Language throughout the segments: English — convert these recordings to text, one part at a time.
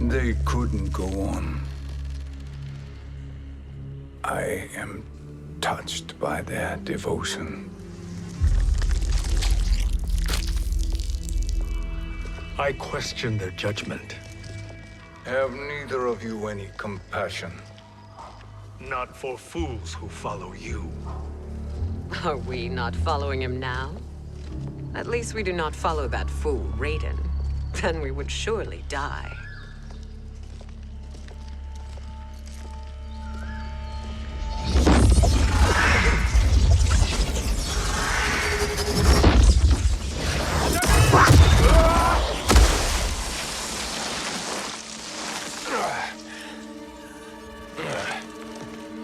They couldn't go on. I am touched by their devotion. I question their judgment. Have neither of you any compassion? Not for fools who follow you. Are we not following him now? At least we do not follow that fool, Raiden. Then we would surely die.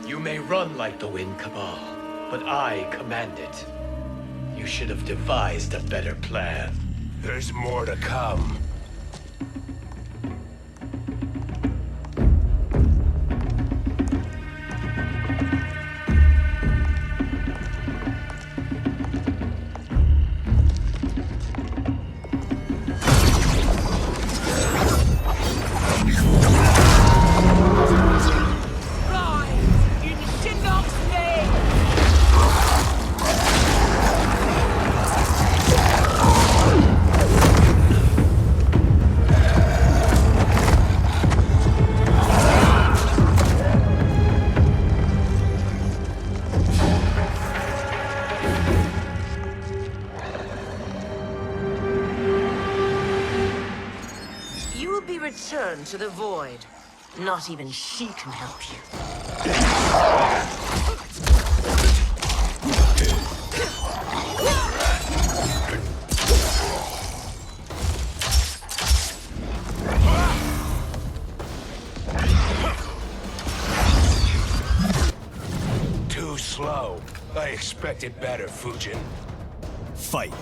You may run like the wind, Cabal, but I command it. You should have devised a better plan. There's more to come. Return to the void. Not even she can help you. Too slow. I expected better, Fujin. Fight.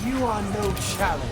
You are no challenge.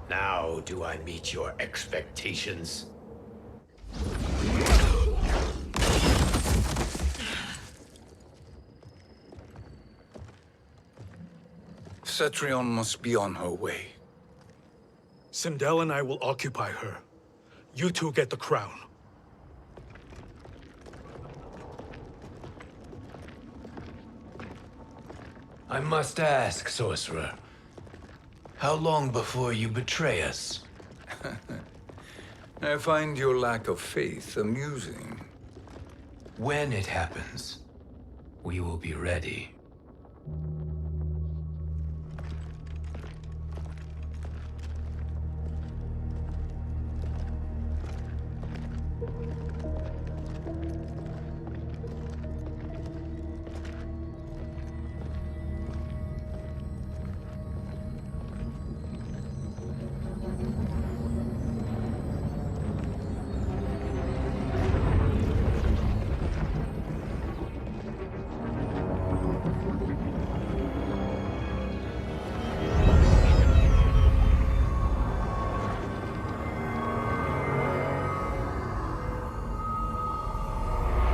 Now do I meet your expectations? Cetrion must be on her way. Sindel and I will occupy her. You two get the crown. I must ask, sorcerer. How long before you betray us? I find your lack of faith amusing. When it happens, we will be ready.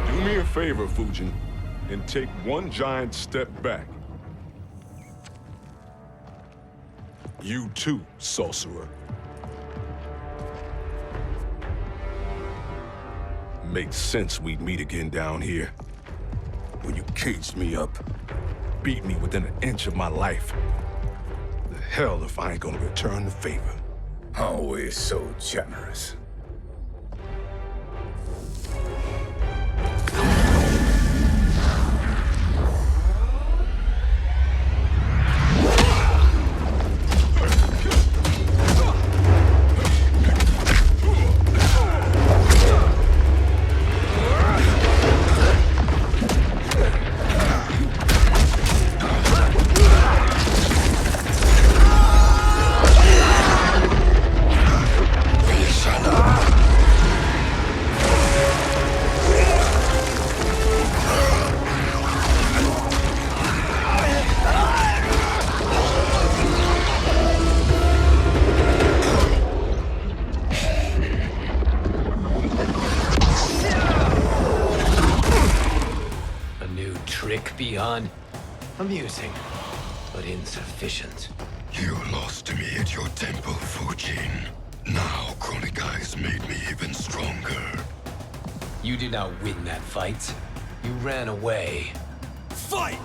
Do me a favor, Fujin. and take one giant step back. You too, sorcerer. Makes sense we'd meet again down here. When you caged me up, beat me within an inch of my life. The hell if I ain't gonna return the favor. Always so generous. Beyond amusing, but insufficient. You lost to me at your temple, Fujin. Now Chronic Eyes made me even stronger. You did not win that fight. You ran away. Fight!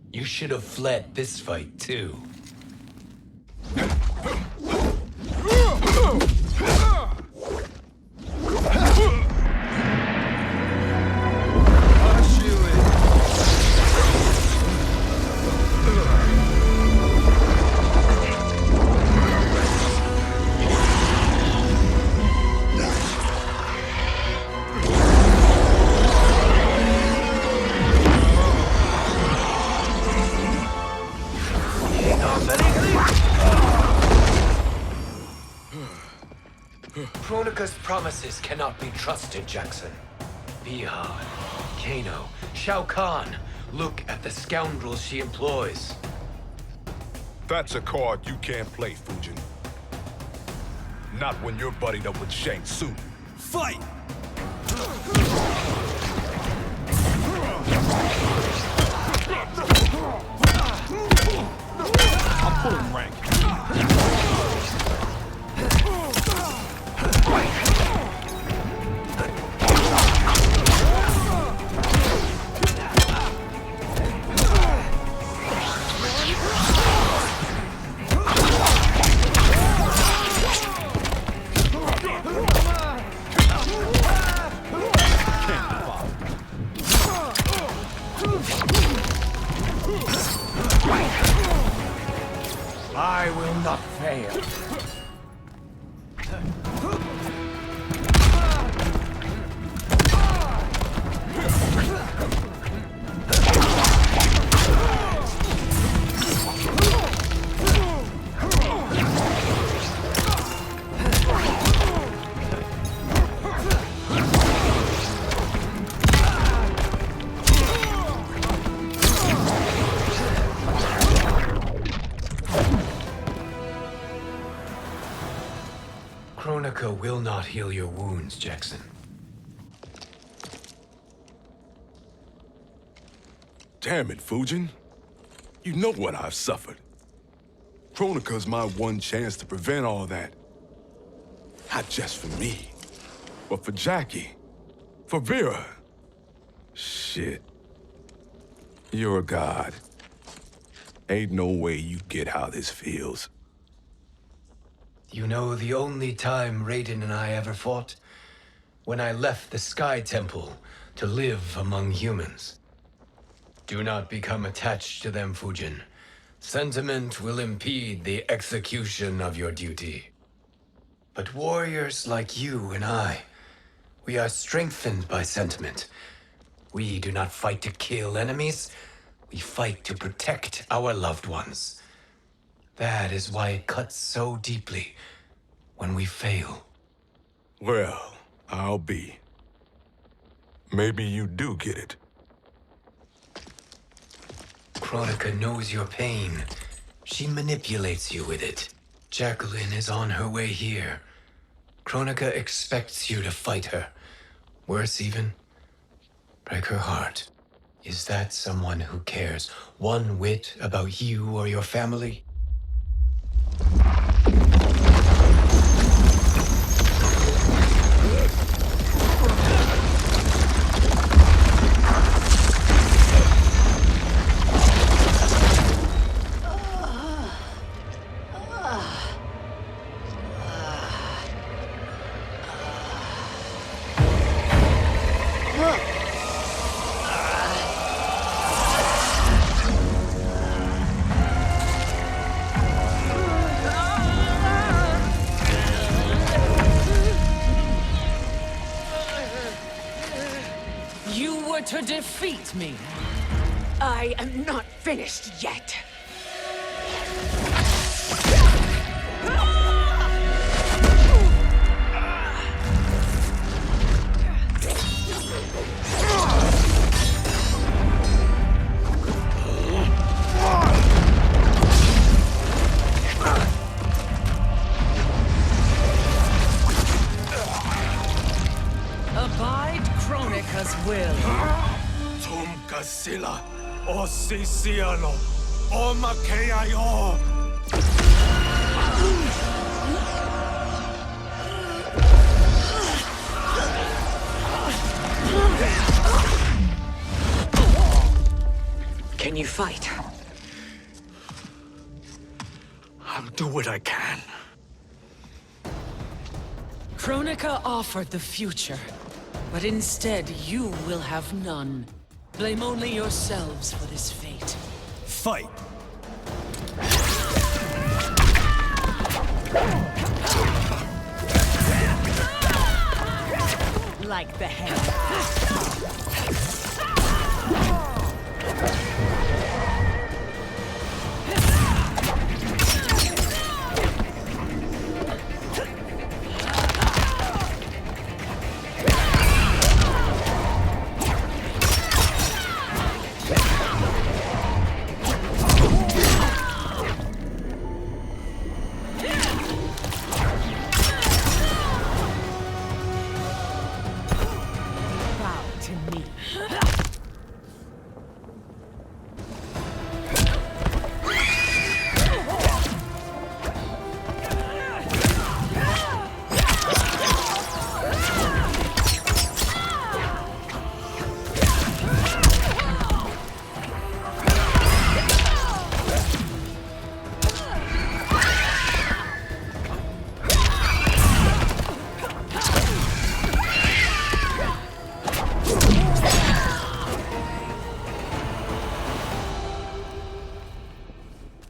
You should have fled this fight, too. Kronika's promises cannot be trusted, Jackson. Bihan, Kano, Shao Kahn. Look at the scoundrels she employs. That's a card you can't play, Fujin. Not when you're buddied up with Shang Tsung. Fight! I'm pulling rank. I will not heal your wounds, Jackson. Damn it, Fujin. You know what I've suffered. Kronika's my one chance to prevent all that. Not just for me, but for Jackie, for Vera. Shit. You're a god. Ain't no way you get how this feels. You know the only time Raiden and I ever fought? When I left the Sky Temple to live among humans. Do not become attached to them, Fujin. Sentiment will impede the execution of your duty. But warriors like you and I, we are strengthened by sentiment. We do not fight to kill enemies. We fight to protect our loved ones. That is why it cuts so deeply when we fail. Well, I'll be. Maybe you do get it. Kronika knows your pain. She manipulates you with it. Jacqueline is on her way here. Kronika expects you to fight her. Worse even, break her heart. Is that someone who cares one whit about you or your family? To defeat me. I am not finished yet. Abide Kronika's will. Sila, o Sisiano, o Makeayo. Can you fight? I'll do what I can. Kronika offered the future, but instead you will have none. Blame only yourselves for this fate. Fight! Like the head.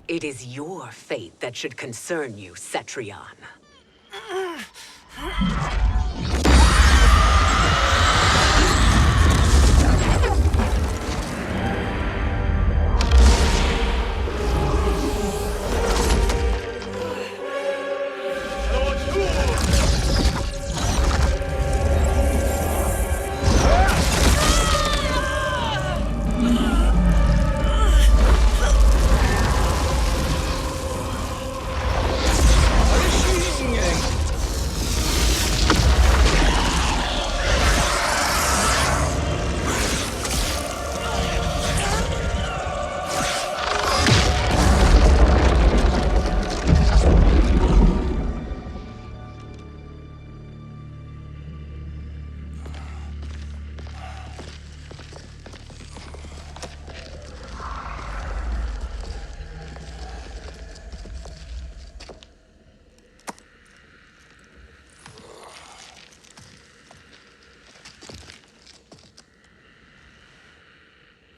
It is your fate that should concern you, Cetrion.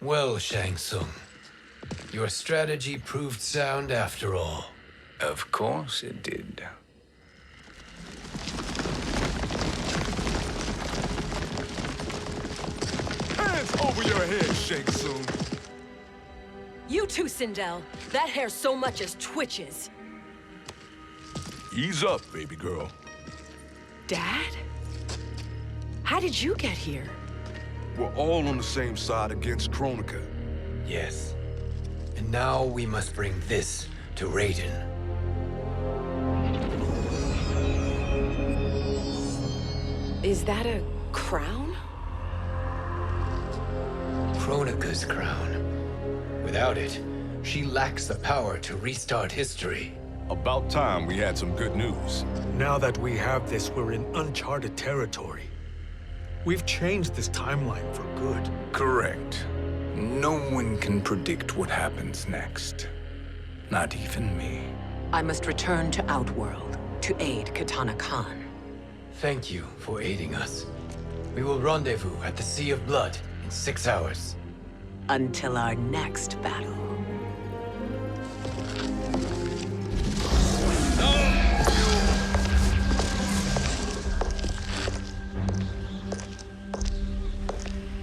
Well, Shang Tsung, your strategy proved sound after all. Of course it did. Hands over your head, Shang Tsung. You too, Sindel. That hair so much as twitches. Ease up, baby girl. Dad? How did you get here? We're all on the same side against Kronika. Yes. And now we must bring this to Raiden. Is that a crown? Kronika's crown. Without it, she lacks the power to restart history. About time we had some good news. Now that we have this, we're in uncharted territory. We've changed this timeline for good. Correct. No one can predict what happens next. Not even me. I must return to Outworld to aid Katana Khan. Thank you for aiding us. We will rendezvous at the Sea of Blood in 6 hours. Until our next battle.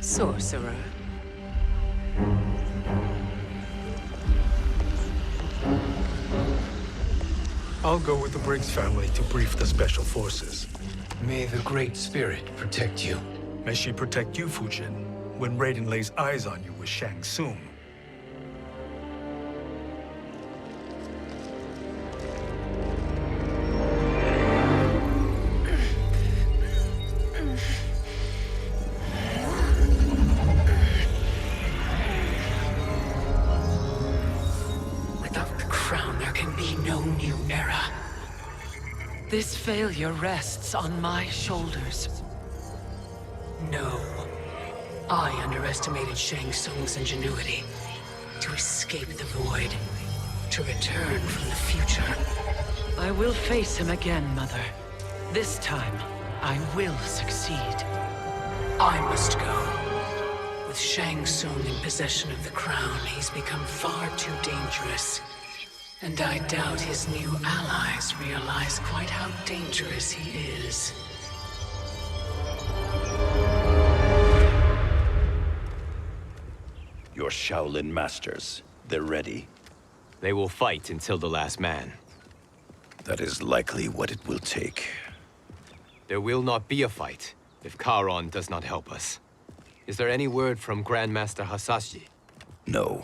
Sorcerer. I'll go with the Briggs family to brief the Special Forces. May the Great Spirit protect you. May she protect you, Fujin, when Raiden lays eyes on you with Shang Tsung. Without the crown, there can be no new era. This failure rests on my shoulders. No. I underestimated Shang Tsung's ingenuity. To escape the void. To return from the future. I will face him again, Mother. This time, I will succeed. I must go. With Shang Tsung in possession of the crown, he's become far too dangerous. And I doubt his new allies realize quite how dangerous he is. Your Shaolin masters, they're ready. They will fight until the last man. That is likely what it will take. There will not be a fight if Charon does not help us. Is there any word from Grandmaster Hasashi? No.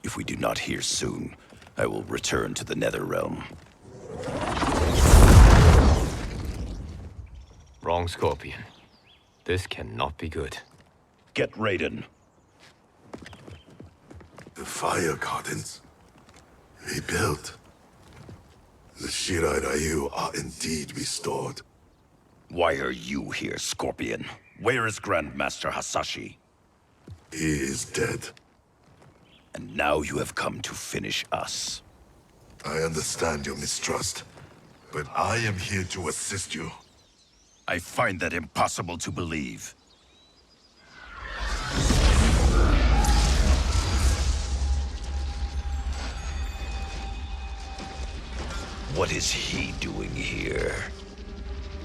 If we do not hear soon, I will return to the Netherrealm. Wrong, Scorpion. This cannot be good. Get Raiden. The fire gardens rebuilt. The Shirai Ryu are indeed restored. Why are you here, Scorpion? Where is Grandmaster Hasashi? He is dead. And now you have come to finish us. I understand your mistrust, but I am here to assist you. I find that impossible to believe. What is he doing here?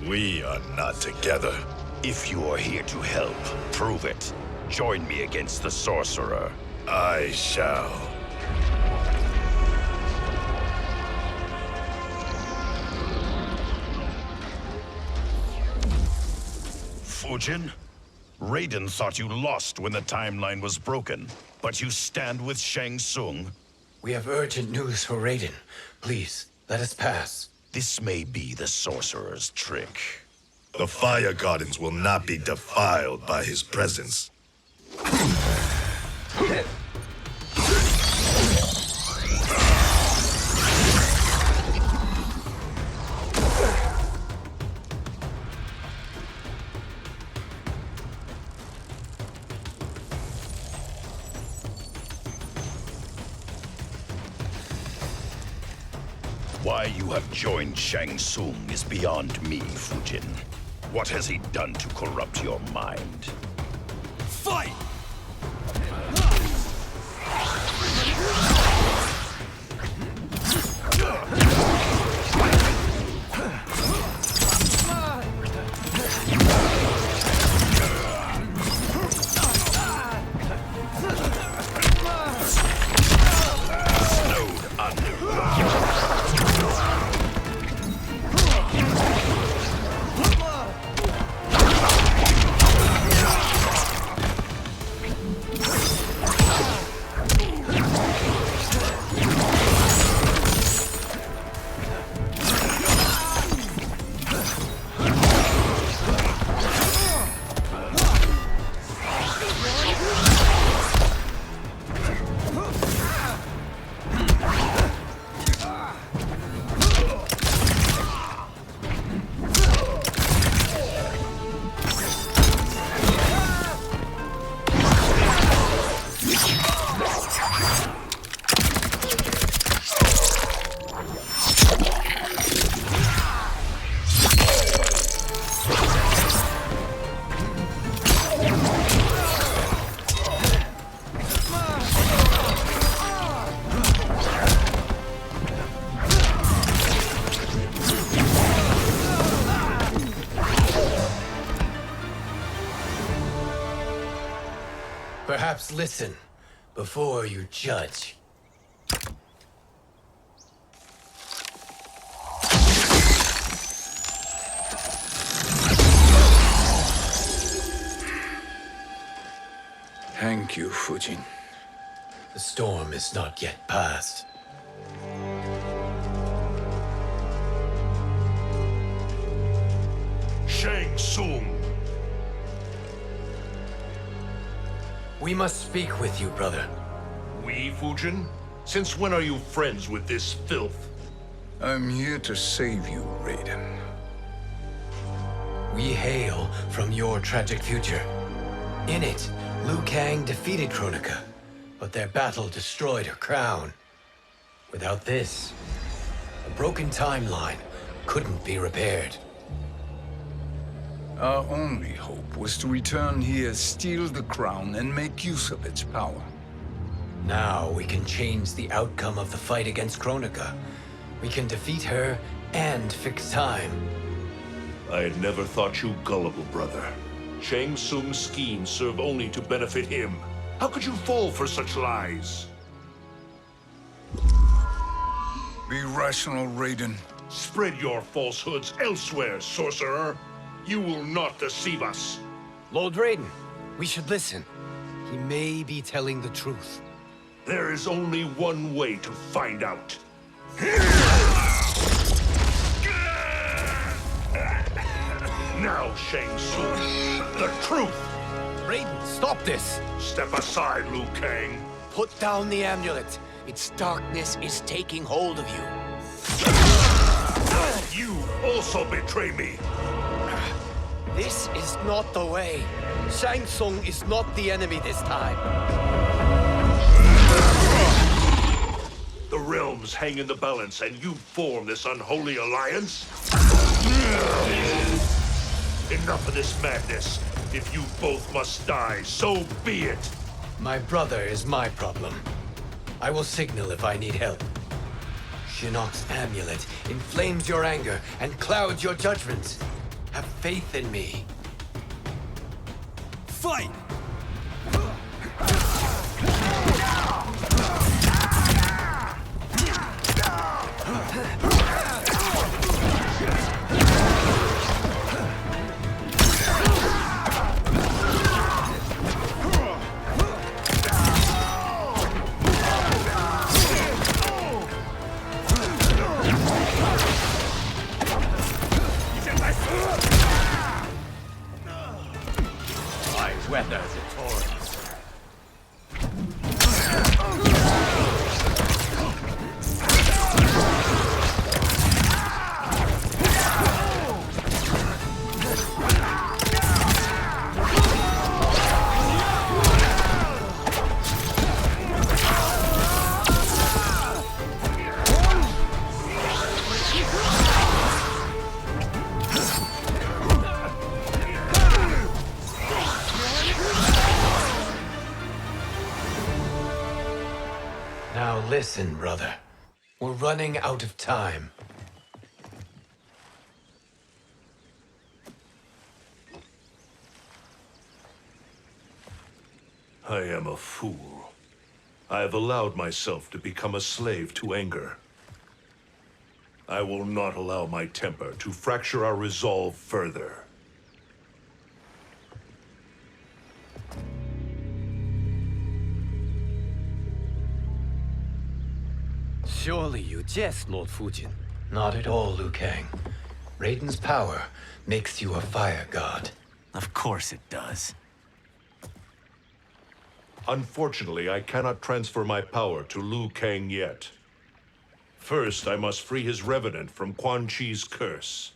We are not together. If you are here to help, prove it. Join me against the Sorcerer. I shall. Fujin? Raiden thought you lost when the timeline was broken, but you stand with Shang Tsung. We have urgent news for Raiden. Please, let us pass. This may be the Sorcerer's trick. The fire gardens will not be defiled by his presence. Why you have joined Shang Tsung is beyond me, Fujin. What has he done to corrupt your mind? Fight! Perhaps listen before you judge. Thank you, Fujin. The storm is not yet past. Shang Tsung! We must speak with you, brother. We, Fujin? Since when are you friends with this filth? I'm here to save you, Raiden. We hail from your tragic future. In it, Liu Kang defeated Kronika, but their battle destroyed her crown. Without this, a broken timeline couldn't be repaired. Our only hope was to return here, steal the crown, and make use of its power. Now we can change the outcome of the fight against Kronika. We can defeat her and fix time. I had never thought you gullible, brother. Shang Tsung's schemes serve only to benefit him. How could you fall for such lies? Be rational, Raiden. Spread your falsehoods elsewhere, sorcerer. You will not deceive us. Lord Raiden, we should listen. He may be telling the truth. There is only one way to find out. Now, Shang Tsung, the truth! Raiden, stop this! Step aside, Liu Kang. Put down the amulet. Its darkness is taking hold of you. You also betray me. This is not the way. Shang Tsung is not the enemy this time. The realms hang in the balance, and you form this unholy alliance? Enough of this madness. If you both must die, so be it. My brother is my problem. I will signal if I need help. Shinnok's amulet inflames your anger and clouds your judgments. Have faith in me. Fight! Weather the torrent. Listen, brother. We're running out of time. I am a fool. I have allowed myself to become a slave to anger. I will not allow my temper to fracture our resolve further. Surely you jest, Lord Fujin. Not at all, Liu Kang. Raiden's power makes you a fire god. Of course it does. Unfortunately, I cannot transfer my power to Liu Kang yet. First, I must free his revenant from Quan Chi's curse.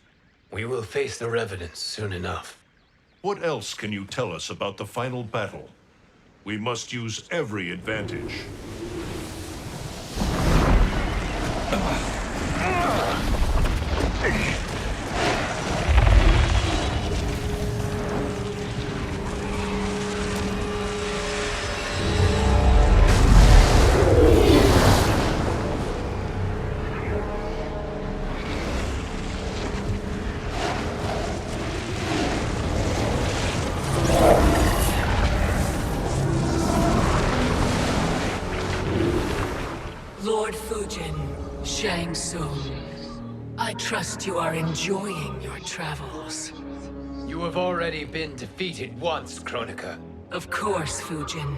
We will face the revenants soon enough. What else can you tell us about the final battle? We must use every advantage. Lord Fujin, Shang Tsung, I trust you are enjoying your travels. You have already been defeated once, Kronika. Of course, Fujin.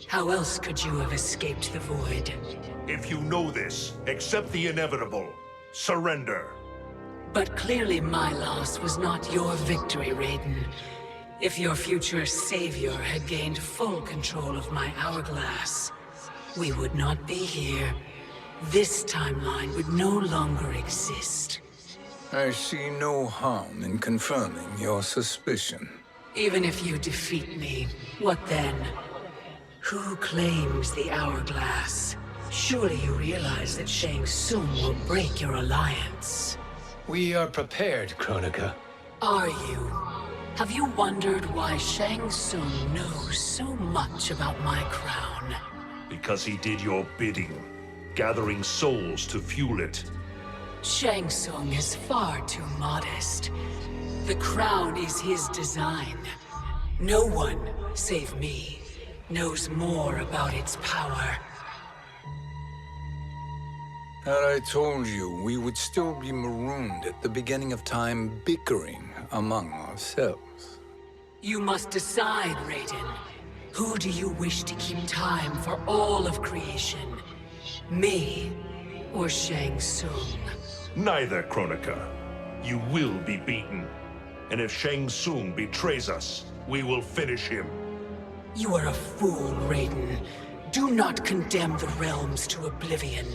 How else could you have escaped the void? If you know this, accept the inevitable. Surrender. But clearly my loss was not your victory, Raiden. If your future savior had gained full control of my hourglass, we would not be here. This timeline would no longer exist. I see no harm in confirming your suspicion. Even if you defeat me, what then? Who claims the hourglass? Surely you realize that Shang Tsung will break your alliance. We are prepared, Kronika. Are you? Have you wondered why Shang Tsung knows so much about my crown? Because he did your bidding, gathering souls to fuel it. Shang Tsung is far too modest. The crown is his design. No one, save me, knows more about its power. Had I told you, we would still be marooned at the beginning of time, bickering among ourselves. You must decide, Raiden. Who do you wish to keep time for all of creation? Me or Shang Tsung? Neither, Kronika. You will be beaten. And if Shang Tsung betrays us, we will finish him. You are a fool, Raiden. Do not condemn the realms to oblivion.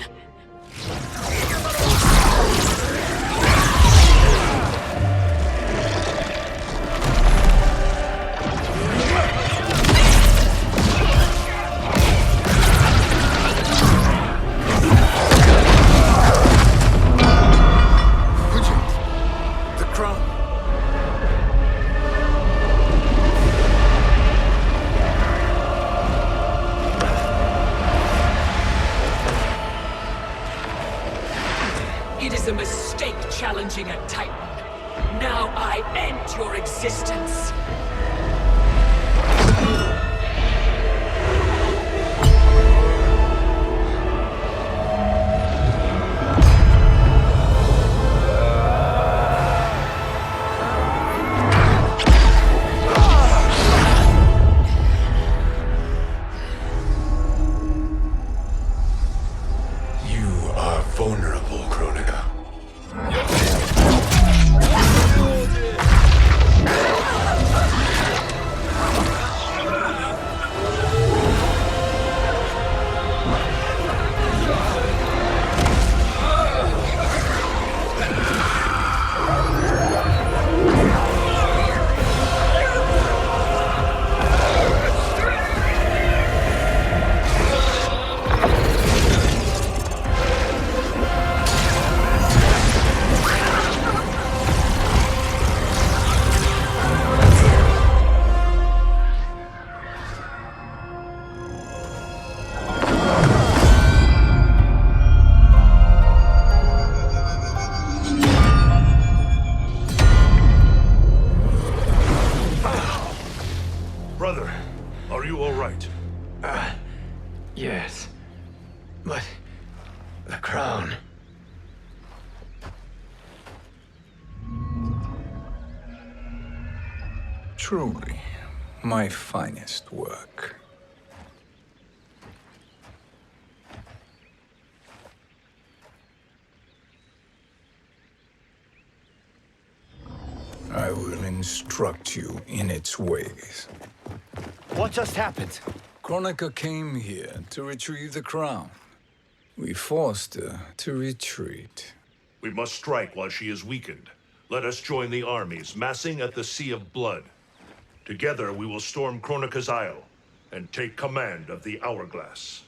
It is a mistake challenging a Titan. Now I end your existence. You are vulnerable, Kronika. Brother, are you all right? Yes. But the crown. Truly, my finest work. I will instruct you in its ways. What just happened? Kronika came here to retrieve the crown. We forced her to retreat. We must strike while she is weakened. Let us join the armies, massing at the Sea of Blood. Together we will storm Kronika's Isle and take command of the Hourglass.